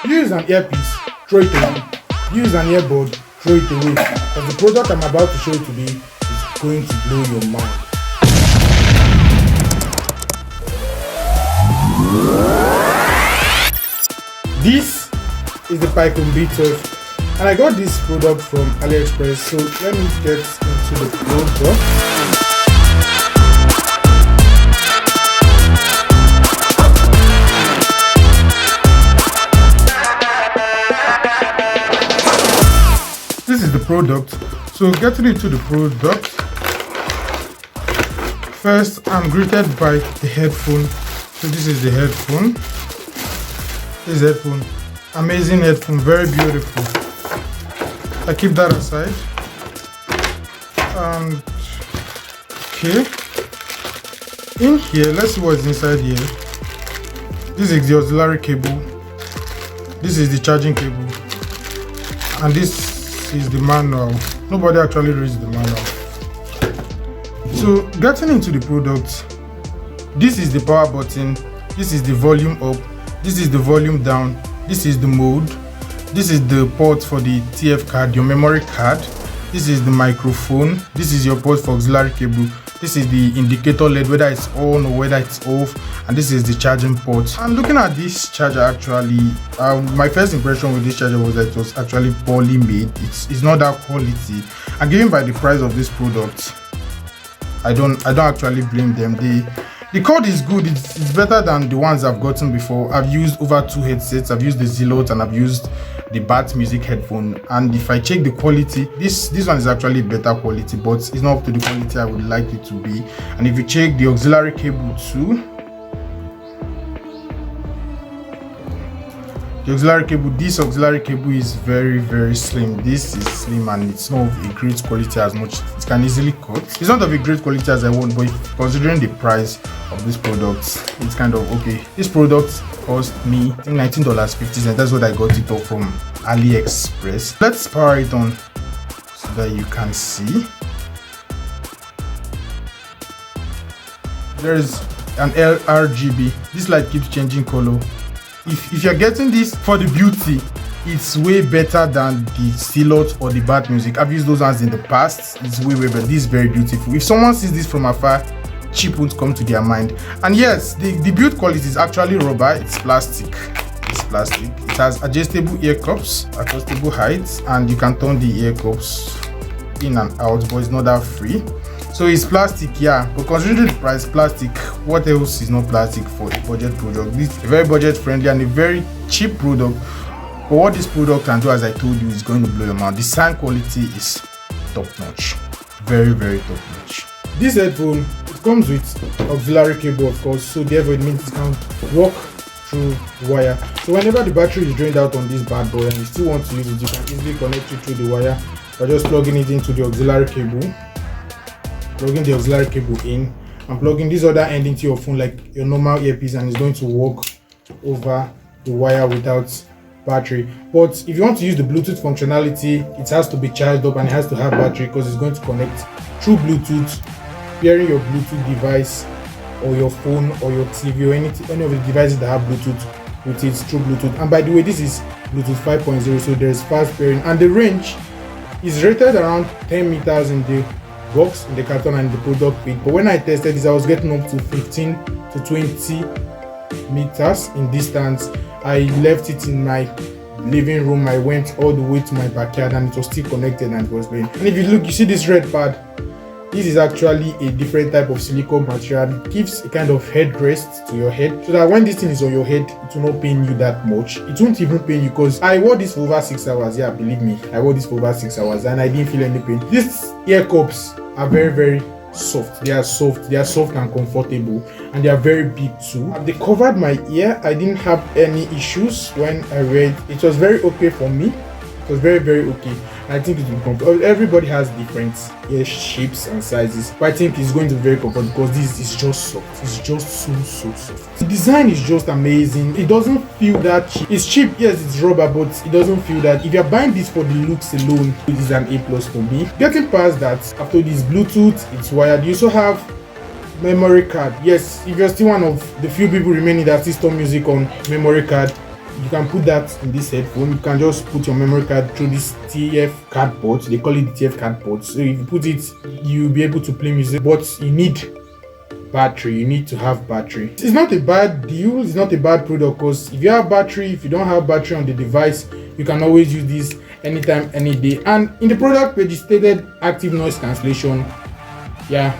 Use an earpiece, throw it away. Use an earbud, throw it away. Because the product I'm about to show you today is going to blow your mind. This is the Python B12, and I got this product from AliExpress. So let me get into the product. This is the product. So getting into the product, first I'm greeted by the headphone. So this is the headphone. This headphone, amazing headphone, very beautiful. I keep that aside. And okay, in here, let's see what's inside here. This is the auxiliary cable. This is the charging cable, and this is the manual. Nobody actually reads the manual. So getting into the product, this is the power button, this is the volume up, this is the volume down, this is the mode, this is the port for the TF card, your memory card, this is the microphone, this is your port for auxiliary cable, this is the indicator LED, whether it's on or whether it's off, and this is the charging port. And looking at this charger, actually my first impression with this charger was that it was actually poorly made. It's not that quality, and given by the price of this product, I don't actually blame them. The cord is good. It's better than the ones I've gotten before. I've used over 2 headsets. I've used the Zilot and I've used the Bat Music headphone, and if I check the quality, this one is actually better quality, but it's not up to the quality I would like it to be. And if you check the auxiliary cable too, this auxiliary cable is very slim. This is slim and it's not of a great quality as much. It can easily cut. It's not of a great quality as I want, but considering the price of this product, it's kind of okay. This product cost me $19.50. That's what I got it off from AliExpress. Let's power it on so that you can see. There's an RGB. This light keeps changing color. If you're getting this for the beauty, it's way better than the Zilot or the Bat Music. I've used those ones in the past. It's way better. This is very beautiful. If someone sees this from afar, cheap won't come to their mind. And yes, the build quality is actually rubber. It's plastic. It has adjustable ear cups, adjustable height, and you can turn the ear cups in and out, but it's not that free. So it's plastic, yeah, but considering the price, plastic, what else is not plastic for a budget product? This is a very budget friendly and a very cheap product. But what this product can do, as I told you, is going to blow your mind. The sound quality is top notch, very top notch. This headphone, it comes with auxiliary cable, of course, so therefore it means it can walk through wire. So whenever the battery is drained out on this bad boy and you still want to use it, you can easily connect it through the wire by just plugging it into the auxiliary cable. Plugging the auxiliary cable in and plugging this other end into your phone like your normal earpiece, and it's going to walk over the wire without battery. But if you want to use the Bluetooth functionality, it has to be charged up and it has to have battery because it's going to connect through Bluetooth, pairing your Bluetooth device or your phone or your TV or any of the devices that have Bluetooth with it through Bluetooth. And by the way, this is Bluetooth 5.0, so there's fast pairing, and the range is rated around 10 meters in the box, in the carton and the product page. But when I tested this, I was getting up to 15 to 20 meters in distance. I left it in my living room. I went all the way to my backyard and it was still connected and it was playing. And if you look, you see this red pad. This is actually a different type of silicone material. It gives a kind of headrest to your head so that when this thing is on your head, it will not pain you that much. It won't even pain you, because I wore this for over 6 hours. Yeah, believe me, I wore this for over 6 hours and I didn't feel any pain. These ear cups are very soft. They are soft and comfortable, and they are very big too. They covered my ear. I didn't have any issues when I read. It was very okay for me. It was very okay. I think it will be comfortable. Everybody has different ear shapes and sizes, but I think it's going to be very comfortable because this is just soft. It's just so soft. The design is just amazing. It doesn't feel that cheap. It's cheap, yes, it's rubber, but it doesn't feel that. If you're buying this for the looks alone, it is an A+ for me. Getting past that, after this Bluetooth, it's wired. You also have memory card. Yes, if you're still one of the few people remaining that still store music on memory card, you can put that in this headphone. You can just put your memory card through this TF card port. They call it the TF card port. So if you put it, you'll be able to play music, but you need battery. You need to have battery. It's not a bad deal. It's not a bad product, because if you have battery, if you don't have battery on the device, you can always use this anytime, any day. And in the product page, it stated active noise cancellation. Yeah,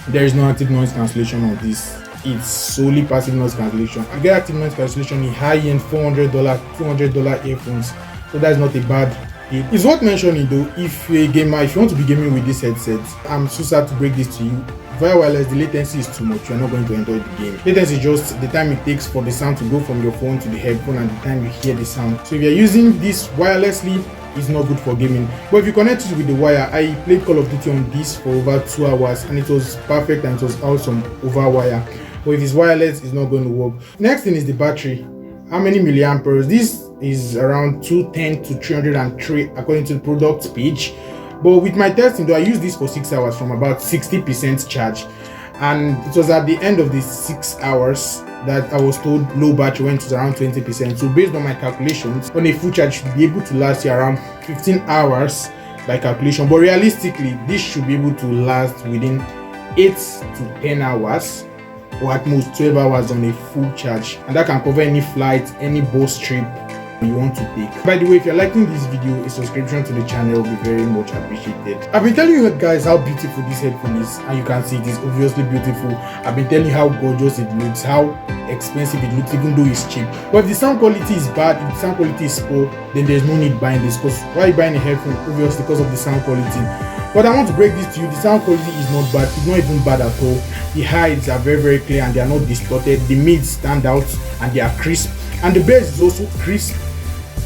there is no active noise cancellation on this. It's solely passive noise cancellation. You get active noise cancellation in high-end $400, $200 earphones. So that's not a bad deal. It's worth mentioning though, if you're a gamer, if you want to be gaming with this headset, I'm so sad to break this to you. Via wireless, the latency is too much. You're not going to enjoy the game. Latency is just the time it takes for the sound to go from your phone to the headphone and the time you hear the sound. So if you're using this wirelessly, it's not good for gaming. But if you connect it with the wire, I played Call of Duty on this for over 2 hours and it was perfect and it was awesome over wire. But if it's wireless, it's not going to work. Next thing is the battery. How many milliamperes? This is around 210 to 303 according to the product page. But with my testing though, I used this for 6 hours from about 60% charge, and it was at the end of the 6 hours that I was told low battery when it was around 20%. So based on my calculations, on a full charge should be able to last you around 15 hours by calculation, but realistically this should be able to last within 8 to 10 hours or at most 12 hours on a full charge, and that can cover any flight, any bus trip you want to take. By the way, if you're liking this video, a subscription to the channel will be very much appreciated. I've been telling you guys how beautiful this headphone is, and you can see it is obviously beautiful. I've been telling you how gorgeous it looks, how expensive it looks, even though it's cheap. But if the sound quality is bad, if the sound quality is poor, then there's no need buying this, because why are you buying a headphone? Obviously because of the sound quality. But I want to break this to you, the sound quality is not bad, it's not even bad at all. The highs are very, very clear and they are not distorted. The mids stand out and they are crisp, and the bass is also crisp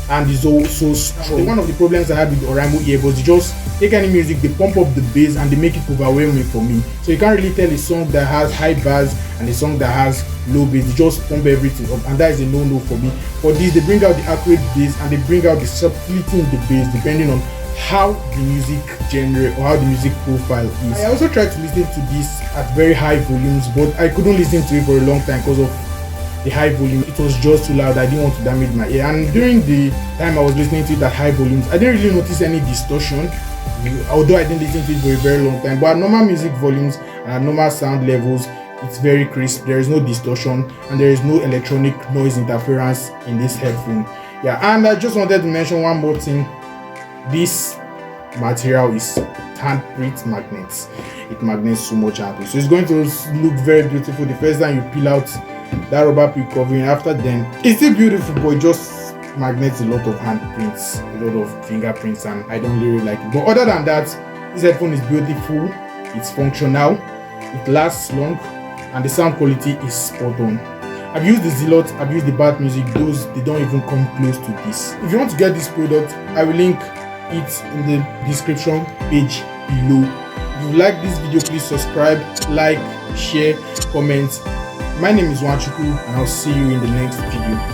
and is also strong. One of the problems I had with Oraimo earbuds, you just take any music, they pump up the bass and they make it overwhelming for me. So you can't really tell a song that has high bass and a song that has low bass. They just pump everything up, and that is a no-no for me. For this, they bring out the accurate bass and they bring out the subtlety in the bass depending on how the music genre or how the music profile is. I also tried to listen to this at very high volumes, but I couldn't listen to it for a long time because of the high volume. It was just too loud. I didn't want to damage my ear, and during the time I was listening to it at high volumes, I didn't really notice any distortion, although I didn't listen to it for a very long time. But at normal music volumes and at normal sound levels, it's very crisp. There is no distortion and there is no electronic noise interference in this headphone. Yeah, and I just wanted to mention one more thing. This material is handprint magnets. It magnets so much handprint, so it's going to look very beautiful the first time you peel out that rubber peel covering. After then it's still beautiful, but it just magnets a lot of handprints, a lot of fingerprints, and I don't really like it. But other than that, this headphone is beautiful, it's functional, it lasts long, and the sound quality is spot on. I've used the Zilot, I've used the Bat Music, those they don't even come close to this. If you want to get this product, I will link it in the description page below. If you like this video, please subscribe, like, share, comment. My name is Wanchuku, and I'll see you in the next video.